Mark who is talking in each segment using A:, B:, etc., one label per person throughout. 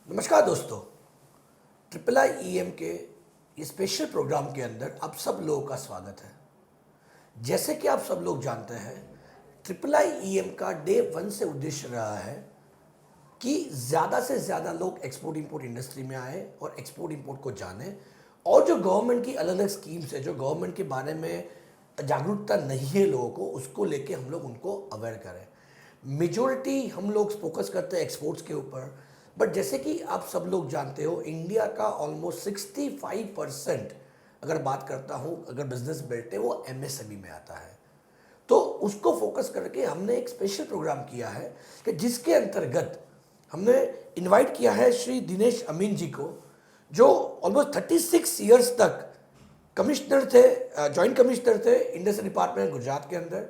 A: नमस्कार दोस्तों। IIIEM के इस स्पेशल प्रोग्राम के अंदर आप सब लोगों का स्वागत है। जैसे कि आप सब लोग जानते हैं, IIIEM का डे 1 से उद्देश्य रहा है कि ज़्यादा से ज़्यादा लोग एक्सपोर्ट इंपोर्ट इंडस्ट्री में आए और एक्सपोर्ट इंपोर्ट को जाने, और जो गवर्नमेंट की अलग अलग स्कीम्स है, जो गवर्नमेंट के बारे में जागरूकता नहीं है लोगों को, उसको लेके हम लोग उनको अवेयर करें। मेजोरिटी हम लोग फोकस करते हैं एक्सपोर्ट्स के ऊपर, बट जैसे कि आप सब लोग जानते हो, इंडिया का ऑलमोस्ट 65% अगर बात करता हूँ, अगर बिजनेस बेल्ट है वो एमएसएमई में आता है। तो उसको फोकस करके हमने एक स्पेशल प्रोग्राम किया है कि जिसके अंतर्गत हमने इनवाइट किया है श्री दिनेश अमीन जी को, जो ऑलमोस्ट 36 ईयर्स तक कमिश्नर थे, जॉइंट कमिश्नर थे इंडस्ट्री डिपार्टमेंट गुजरात के अंदर।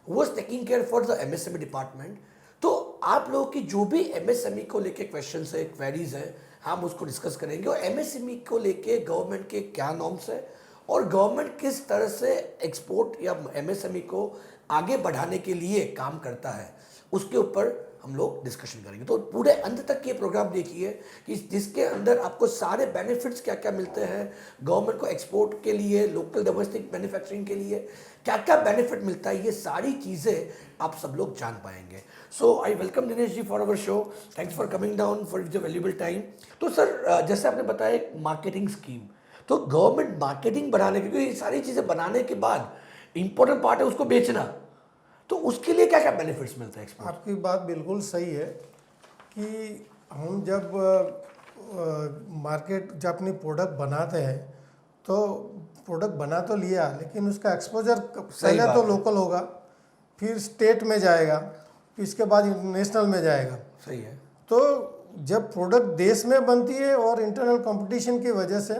A: Was taking care for the MSME department. तो आप लोगों की जो भी एमएसएमई को लेके क्वेश्चंस है, क्वेरीज है, हम उसको डिस्कस करेंगे। और एमएसएमई को लेके गवर्नमेंट के क्या नॉर्म्स है और गवर्नमेंट किस तरह से एक्सपोर्ट या एमएसएमई को आगे बढ़ाने के लिए काम करता है, उसके ऊपर हम लोग डिस्कशन करेंगे। तो पूरे अंत तक ये प्रोग्राम देखिए कि जिसके अंदर आपको सारे बेनिफिट्स क्या क्या मिलते हैं, गवर्नमेंट को एक्सपोर्ट के लिए, लोकल डोमेस्टिक मैन्युफैक्चरिंग के लिए क्या क्या बेनिफिट मिलता है, ये सारी चीज़ें आप सब लोग जान पाएंगे। So I welcome Dinesh ji for our show. Thanks for coming down for the valuable time. तो सर, जैसे आपने बताया एक मार्केटिंग स्कीम, तो गवर्नमेंट मार्केटिंग बढ़ाने की, क्योंकि ये सारी चीज़ें बनाने के बाद इंपॉर्टेंट पार्ट है उसको बेचना, तो उसके लिए क्या क्या बेनिफिट्स मिलते हैं एक्सपोर्ट?
B: आपकी बात बिल्कुल सही है कि हम जब मार्केट जब अपनी प्रोडक्ट बनाते हैं तो प्रोडक्ट बना तो लिया, लेकिन उसका एक्सपोजर पहले तो लोकल होगा, फिर स्टेट में जाएगा, फिर इसके बाद इंटरनेशनल में जाएगा।
A: सही है।
B: तो जब प्रोडक्ट देश में बनती है और इंटरनल कंपटीशन की वजह से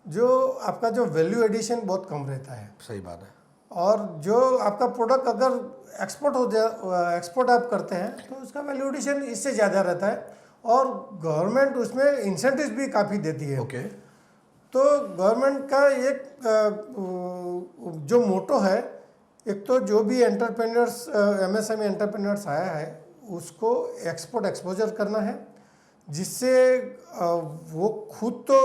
B: जो आपका जो वैल्यू एडिशन बहुत कम रहता है।
A: सही बात है।
B: और जो आपका प्रोडक्ट अगर एक्सपोर्ट आप करते हैं तो उसका वैल्यू एडिशन इससे ज़्यादा रहता है, और गवर्नमेंट उसमें इंसेंटिव्स भी काफ़ी देती है।
A: ओके।
B: तो गवर्नमेंट का एक जो मोटो है, एक तो जो भी एंटरप्रेन्योर्स एमएसएमई एंटरप्रेन्योर्स आया है उसको एक्सपोर्ट एक्सपोजर करना है, जिससे वो खुद तो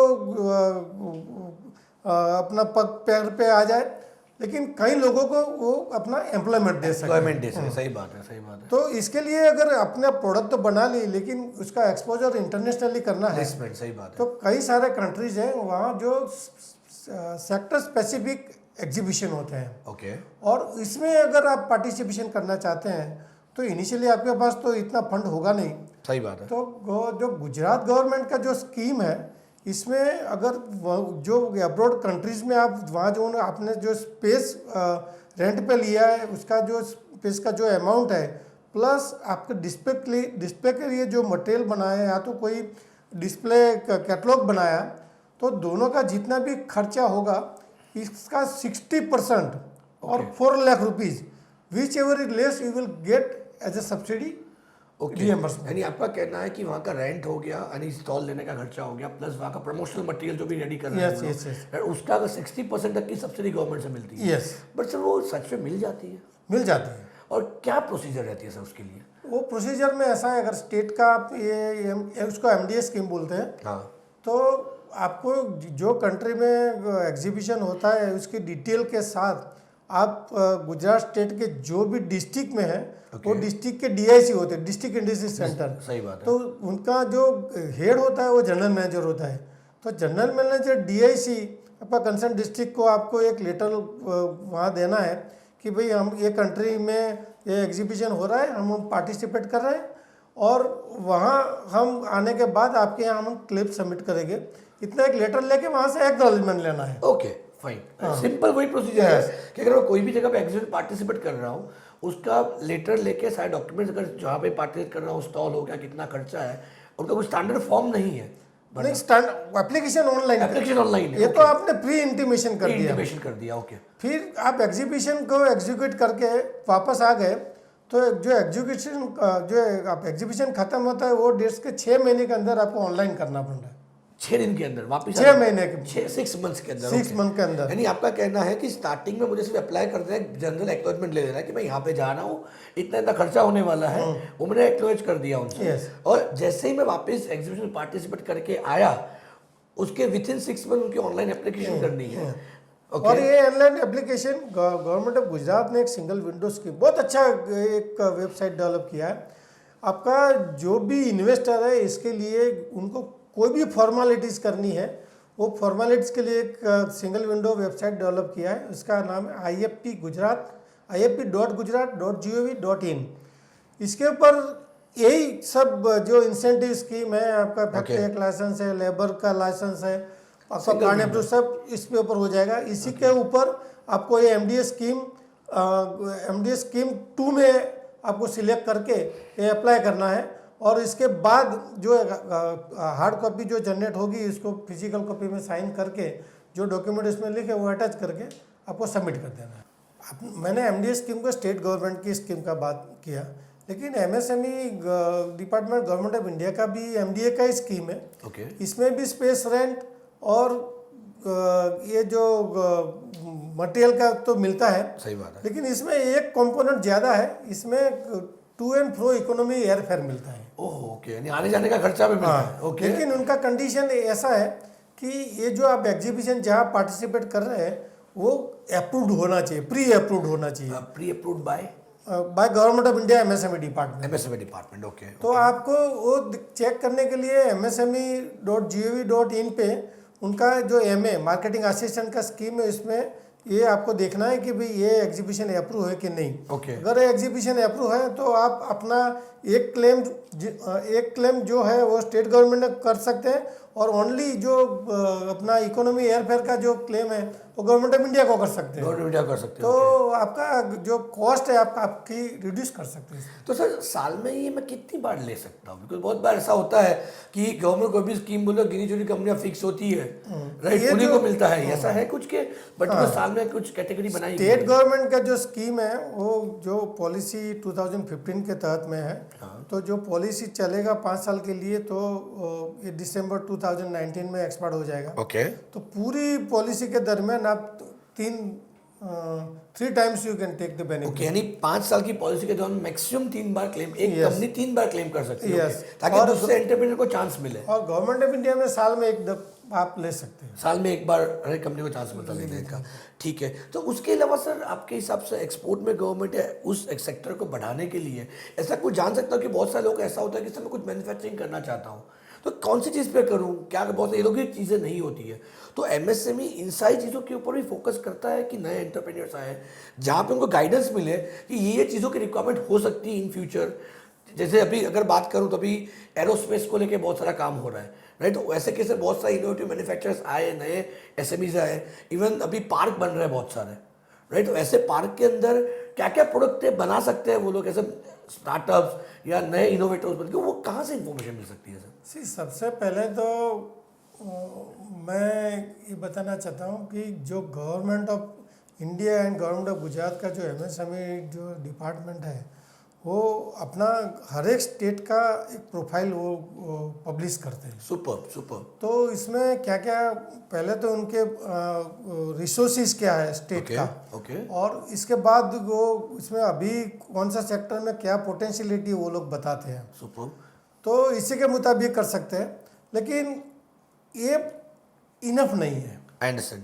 B: अपना पग पैर पे आ जाए, लेकिन कई लोगों को वो अपना एम्प्लॉयमेंट दे सके।
A: सही बात है, सही बात है।
B: तो इसके लिए अगर अपने प्रोडक्ट तो बना ली, लेकिन उसका एक्सपोजर इंटरनेशनली करना है,
A: सही बात है।
B: तो कई सारे कंट्रीज हैं वहाँ जो सेक्टर स्पेसिफिक एग्जीबिशन होते हैं।
A: ओके।
B: और इसमें अगर आप पार्टिसिपेशन करना चाहते हैं तो इनिशियली आपके पास तो इतना फंड होगा नहीं।
A: सही बात है।
B: तो जो गुजरात गवर्नमेंट का जो स्कीम है, इसमें अगर जो अब्रॉड कंट्रीज़ में आप वहाँ जो आपने जो स्पेस रेंट पे लिया है, उसका जो स्पेस का जो अमाउंट है, प्लस आपके डिस्प्ले के लिए जो मटेरियल बनाया, या तो कोई डिस्प्ले कैटलॉग बनाया, तो दोनों का जितना भी खर्चा होगा इसका 60% और 4 lakh rupees whichever is less you will get as a subsidy.
A: यानी आपका कहना है कि वहाँ का रेंट हो गया, यानी स्टॉल लेने का खर्चा हो गया, प्लस वहाँ का प्रमोशनल मटेरियल जो भी रेडी कर रहे हैं,
B: yes.
A: उसका अगर 60% तक की सब्सिडी गवर्नमेंट से मिलती है।
B: यस।
A: बट सर वो सच में मिल जाती है?
B: मिल जाती है।
A: और क्या प्रोसीजर रहती है सर उसके लिए?
B: वो प्रोसीजर में ऐसा है, अगर स्टेट का आप ये उसको एमडीए स्कीम बोलते हैं।
A: हाँ।
B: तो आपको जो कंट्री में एग्जीबिशन होता है उसकी डिटेल के साथ आप गुजरात स्टेट के जो भी डिस्ट्रिक्ट में है, वो डिस्ट्रिक्ट के डीआईसी होते हैं, डिस्ट्रिक्ट इंडस्ट्री सेंटर।
A: सही बात है।
B: तो उनका जो हेड होता है वो जनरल मैनेजर होता है। तो जनरल मैनेजर डीआईसी आपका कंसर्न डिस्ट्रिक्ट को आपको एक लेटर वहाँ देना है कि भाई हम ये कंट्री में ये एग्जीबिशन हो रहा है, हम पार्टिसिपेट कर रहे हैं, और वहाँ हम आने के बाद आपके यहाँ हम क्लिप सबमिट करेंगे। इतना एक लेटर लेके वहाँ से एक्नॉलेजमेंट लेना है।
A: Okay, fine. सिंपल वही प्रोसीजर है कि अगर मैं कोई भी जगह पे एग्जीबिशन पार्टिसिपेट कर रहा हूँ, उसका लेटर लेके सारे डॉक्यूमेंट्स, अगर जहाँ पे पार्टिसिपेट कर रहा हूँ, स्टॉल हो गया, कितना खर्चा है, उनका कोई स्टैंडर्ड फॉर्म नहीं है।
B: नहीं, एप्लीकेशन ऑनलाइन
A: है।
B: ये तो आपने प्री इंटीमेशन कर दिया।
A: ओके।
B: फिर आप एग्जीबिशन को एग्जीक्यूट करके वापस आ गए, तो जो आप एग्जीबिशन खत्म होता है वो डेट्स के 6 महीने के अंदर आपको ऑनलाइन करना पड़ रहा है।
A: 6 दिन के अंदर वापस
B: 6 महीने के
A: 6 मंथ्स के अंदर
B: 6 मंथ के अंदर।
A: यानी आपका कहना है कि स्टार्टिंग में मुझे सिर्फ अप्लाई कर देना है, जनरल एक्नॉलेजमेंट ले लेना है कि मैं यहाँ पे जा रहा हूँ, इतना इतना खर्चा होने वाला है, वो मैंने एक्नॉलेज कर दिया उनसे।
B: Yes.
A: और जैसे ही मैं वापस एग्जीबिशन में पार्टिसिपेट करके आया, उसके विद इन 6 मंथ उनकी ऑनलाइन एप्लीकेशन करनी है।
B: और ये online application government of Gujarat ने एक सिंगल विंडो स्कीम बहुत अच्छा एक वेबसाइट डेवलप किया है। आपका जो भी इन्वेस्टर है इसके लिए उनको कोई भी फॉर्मेलिटीज़ करनी है, वो फॉर्मेलिटीज़ के लिए एक सिंगल विंडो वेबसाइट डेवलप किया है। उसका नाम है IFP गुजरात, ifp.gujarat.gov.in। इसके ऊपर यही सब जो इंसेंटिव स्कीम है, आपका फैक्ट्री एक लाइसेंस है, लेबर का लाइसेंस है, आपका प्लान अप्रूव सब इस पे ऊपर हो जाएगा। इसी के ऊपर आपको ये MDS स्कीम 2 में आपको सिलेक्ट करके ये अप्लाई करना है। और इसके बाद जो हार्ड कॉपी जो जनरेट होगी, इसको फिजिकल कॉपी में साइन करके जो डॉक्यूमेंट इसमें लिखे वो अटैच करके आपको सबमिट कर देना है। मैंने MDS स्कीम को स्टेट गवर्नमेंट की स्कीम का बात किया, लेकिन MSME department government of India का भी MDA का ही स्कीम है। इसमें भी स्पेस रेंट और ये जो मटेरियल का तो मिलता है,
A: सही बात है,
B: लेकिन इसमें एक कंपोनेंट ज़्यादा है, इसमें to and fro economy airfare मिलता है।
A: ओके, यानी आने जाने का खर्चा भी मिलता है। ओके,
B: लेकिन उनका कंडीशन ऐसा है कि ये जो आप एग्जीबिशन जहाँ पार्टिसिपेट कर रहे हैं वो अप्रूव्ड होना चाहिए, प्री अप्रूव्ड होना चाहिए।
A: Pre approved by
B: government of India MSME department.
A: Okay.
B: तो आपको वो चेक करने के लिए MSME.gov.in पे उनका जो MA मार्केटिंग असिस्टेंट का स्कीम है, इसमें ये आपको देखना है कि भाई ये एग्जीबिशन अप्रूव है कि नहीं। अगर एग्जीबिशन अप्रूव है तो आप अपना एक क्लेम जो है वो स्टेट गवर्नमेंट कर सकते हैं, और ओनली जो अपना इकोनॉमी एयरफेयर का जो क्लेम है वो गवर्नमेंट ऑफ इंडिया को कर सकते हैं। तो आपका जो कॉस्ट है आपकी रिड्यूस कर सकते हैं।
A: तो सर साल में ये मैं कितनी बार ले सकता हूँ? बिकॉज बहुत बार ऐसा होता है कि गवर्नमेंट कोई भी स्कीम बोलो, गिनी चुनी कंपनियां फिक्स होती है, राइट, उन्हीं को मिलता है, ऐसा है कुछ के पर्टिकुलर साल में कुछ कैटेगरी बनाई?
B: स्टेट गवर्नमेंट का जो स्कीम है वो जो पॉलिसी 2015 के तहत में है। तो जो पॉलिसी चलेगा 5 साल के लिए, तो ये दिसंबर 2019 में एक्सपायर हो जाएगा। तो पूरी पॉलिसी के दरमियान आप 3 times you can take the benefit.
A: यानी 5 साल की पॉलिसी के दौरान मैक्सिमम 3 बार क्लेम, एक कंपनी 3 बार क्लेम कर सकती है, ताकि दूसरे एंटरप्रेन्योर को चांस मिले।
B: और गवर्नमेंट ऑफ इंडिया में साल में एक आप ले सकते हैं,
A: साल में एक बार हर एक कंपनी को चांस मिलता लेने का। ठीक है, तो उसके अलावा सर आपके हिसाब से एक्सपोर्ट में गवर्नमेंट उस सेक्टर को बढ़ाने के लिए ऐसा कुछ जान सकता हूँ कि बहुत सारे लोग ऐसा होता है कि सर मैं कुछ मैन्युफैक्चरिंग करना चाहता हूँ, तो कौन सी चीज़ पे करूँ, क्या बहुत ये लोग की चीज़ें नहीं होती है। तो MSME इन सारी चीज़ों के ऊपर भी फोकस करता है कि नए एंटरप्रेन्योर्स आए जहाँ पे उनको गाइडेंस मिले कि ये चीज़ों की रिक्वायरमेंट हो सकती है इन फ्यूचर। जैसे अभी अगर बात करूँ तो अभी एरोस्पेस को लेके बहुत सारा काम हो रहा है, राइट। तो वैसे कैसे बहुत सारे इनोवेटिव मैन्युफैक्चरर्स आए, नए SMEs आए, इवन अभी पार्क बन रहे हैं बहुत सारे, राइट। तो ऐसे पार्क के अंदर क्या क्या प्रोडक्ट बना सकते हैं वो लोग, ऐसे स्टार्टअप्स या नए इनोवेटर्स बन के, वो कहाँ से इंफॉर्मेशन मिल सकती है सर?
B: सबसे पहले तो मैं ये बताना चाहता हूँ कि जो government of India and government of Gujarat का जो MSME जो डिपार्टमेंट है, वो अपना हर एक स्टेट का एक प्रोफाइल वो पब्लिश करते हैं।
A: सुपर।
B: तो इसमें क्या क्या, पहले तो उनके रिसोर्सेज क्या है स्टेट का, और इसके बाद वो इसमें अभी कौन सा सेक्टर में क्या पोटेंशियलिटी वो लोग बताते हैं।
A: सुपर।
B: तो इसी के मुताबिक कर सकते हैं, लेकिन ये इनफ नहीं है।
A: I understand.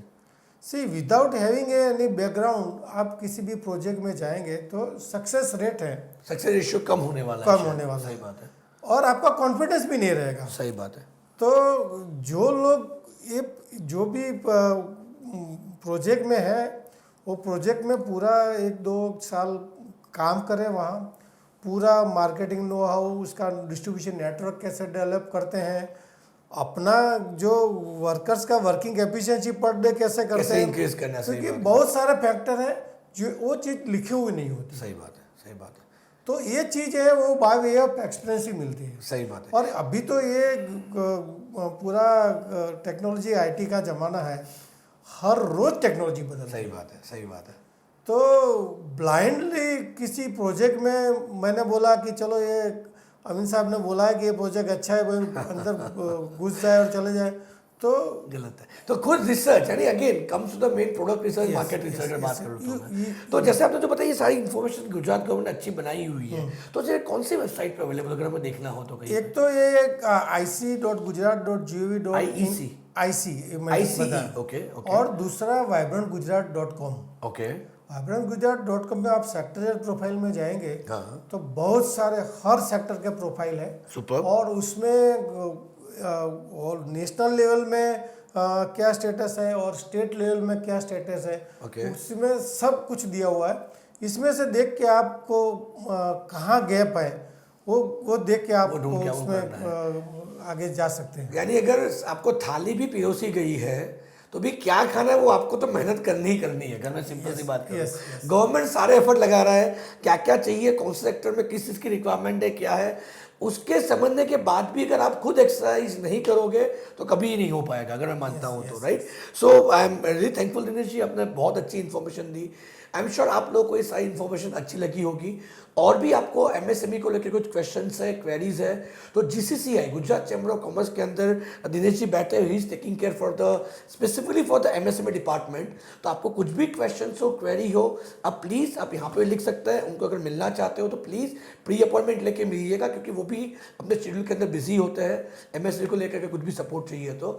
B: C without having any background आप किसी भी प्रोजेक्ट में जाएंगे तो सक्सेस रेट है,
A: सक्सेस रेशियो कम होने वाला है। सही बात है।
B: और आपका कॉन्फिडेंस भी नहीं रहेगा।
A: सही बात है।
B: तो जो लोग ये जो भी प्रोजेक्ट में है, वो प्रोजेक्ट में पूरा 1-2 साल काम करें, वहाँ पूरा मार्केटिंग नो हाउ, उसका डिस्ट्रीब्यूशन नेटवर्क कैसे डेवलप करते हैं, अपना जो वर्कर्स का वर्किंग एफिशिएंसी पर डे कैसे करते हैं,
A: इंक्रीज करना,
B: क्योंकि बहुत सारे फैक्टर हैं जो वो चीज़ लिखी हुई नहीं होती।
A: सही बात है।
B: तो ये चीज़ है वो बाय वे ऑफ एक्सपीरियंस ही मिलती है।
A: सही बात है।
B: और अभी तो ये पूरा टेक्नोलॉजी IT का ज़माना है, हर रोज़ टेक्नोलॉजी बदल।
A: सही बात है।
B: तो ब्लाइंडली किसी प्रोजेक्ट में मैंने बोला कि चलो ये अमीन साहब ने बोला है कि ये प्रोजेक्ट अच्छा है, वो अंदर घुस जाए और चले जाए तो
A: गलत है। तो खुद रिसर्च यानी again comes to the main product research,
B: Yes,
A: market
B: yes,
A: research अगर
B: yes,
A: बात करूँ तो
B: you-
A: मैं।
B: you-
A: तो जैसे आपने जो बताया ये सारी इन्फॉर्मेशन गुजरात गवर्नमेंट ने अच्छी बनाई हुई है, तो जैसे कौन सी वेबसाइट पर अवेलेबल अगर हमें देखना हो तो कहीं
B: एक तो ये ic.gujarat.gov.in IC
A: ICE, okay, okay.
B: और दूसरा vibrantgujarat.com।
A: ओके
B: vibrantgujarat.com में आप सेक्टरियल प्रोफाइल में जाएंगे
A: हाँ।
B: तो बहुत सारे हर सेक्टर के प्रोफाइल है।
A: Superb.
B: और उसमें और नेशनल लेवल में क्या स्टेटस है और स्टेट लेवल में क्या स्टेटस है,
A: Okay.
B: उसमें सब कुछ दिया हुआ है। इसमें से देख के आपको कहाँ गैप है वो देख के आपको
A: ढूंढ के आपको
B: उसमें आगे जा सकते हैं।
A: यानी अगर आपको थाली भी पिरोसी गई है तो भी क्या खाना है वो आपको तो मेहनत करनी ही करनी है। अगर मैं सिंपल सी बात करूँ,
B: yes, yes.
A: गवर्नमेंट सारे एफर्ट लगा रहा है, क्या क्या चाहिए, कौन से सेक्टर में किस चीज़ की रिक्वायरमेंट है, क्या है, उसके समझने के बाद भी अगर आप खुद एक्सरसाइज नहीं करोगे तो कभी नहीं हो पाएगा, अगर मैं मानता हूँ तो, right. So I am really thankful Dinesh ji, आपने बहुत अच्छी इन्फॉर्मेशन दी। आई एम श्योर आप लोगों को ये सारी इन्फॉर्मेशन अच्छी लगी होगी। और भी आपको एमएसएमई को लेकर कुछ क्वेश्चंस है, क्वेरीज है, तो GCCI Gujarat chamber of commerce के अंदर दिनेश जी बैठे हुए, he is taking care for the specifically for the MSME department. तो आपको कुछ भी क्वेश्चन हो, क्वेरी हो, आप प्लीज़ आप यहाँ पे लिख सकते हैं। उनको अगर मिलना चाहते हो तो प्लीज़ प्री अपॉइंटमेंट लेके मिलिएगा, क्योंकि वो भी अपने शेड्यूल के अंदर बिजी होते हैं। एमएसएमई को लेकर के कुछ भी सपोर्ट चाहिए तो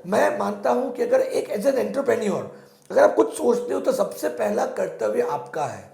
A: मैं मानता हूँ कि अगर एक एज एन एंटरप्रेन्योर अगर आप कुछ सोचते हो तो सबसे पहला कर्तव्य आपका है।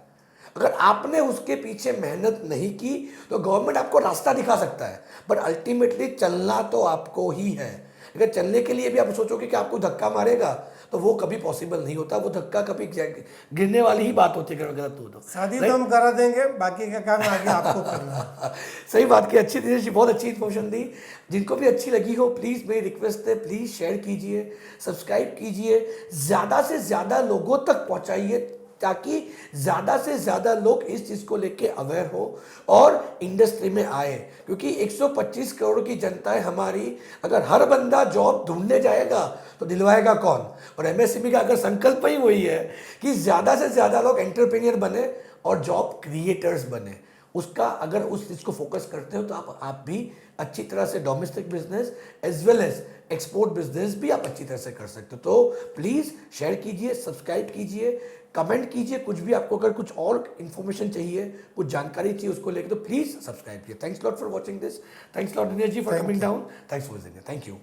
A: अगर आपने उसके पीछे मेहनत नहीं की तो गवर्नमेंट आपको रास्ता दिखा सकता है, बट अल्टीमेटली चलना तो आपको ही है। अगर चलने के लिए भी आप सोचोगे कि आपको धक्का मारेगा तो वो कभी पॉसिबल नहीं होता। वो धक्का कभी गिरने वाली ही बात होती है अगर गलत हो तो।
B: शादी तो हम करा देंगे, बाकी का काम आगे आपको करना है।
A: सही बात की। अच्छी दिनेश जी, बहुत अच्छी इन्फॉर्मेशन दी। जिनको भी अच्छी लगी हो प्लीज़ मेरी रिक्वेस्ट है, प्लीज़ शेयर कीजिए, सब्सक्राइब कीजिए, ज़्यादा से ज़्यादा लोगों तक पहुँचाइए, ताकि ज़्यादा से ज़्यादा लोग इस चीज़ को लेके अवेयर हो और इंडस्ट्री में आए। क्योंकि 125 करोड़ की जनता है हमारी, अगर हर बंदा जॉब ढूंढने जाएगा तो दिलवाएगा कौन। और एमएसएमई का अगर संकल्प ही वही है कि ज़्यादा से ज़्यादा लोग एंटरप्रेन्योर बने और जॉब क्रिएटर्स बने, उसका अगर उस चीज़ को फोकस करते हो तो आप भी अच्छी तरह से domestic business as well as export business भी आप अच्छी तरह से कर सकते हो। तो प्लीज़ शेयर कीजिए, सब्सक्राइब कीजिए, कमेंट कीजिए। कुछ भी आपको अगर कुछ और इन्फॉर्मेशन चाहिए, कुछ जानकारी चाहिए उसको लेकर, तो प्लीज़ सब्सक्राइब कीजिए। Thanks lot for watching this. Thanks lot Dinesh ji for coming down. Thanks for visiting. Thank you.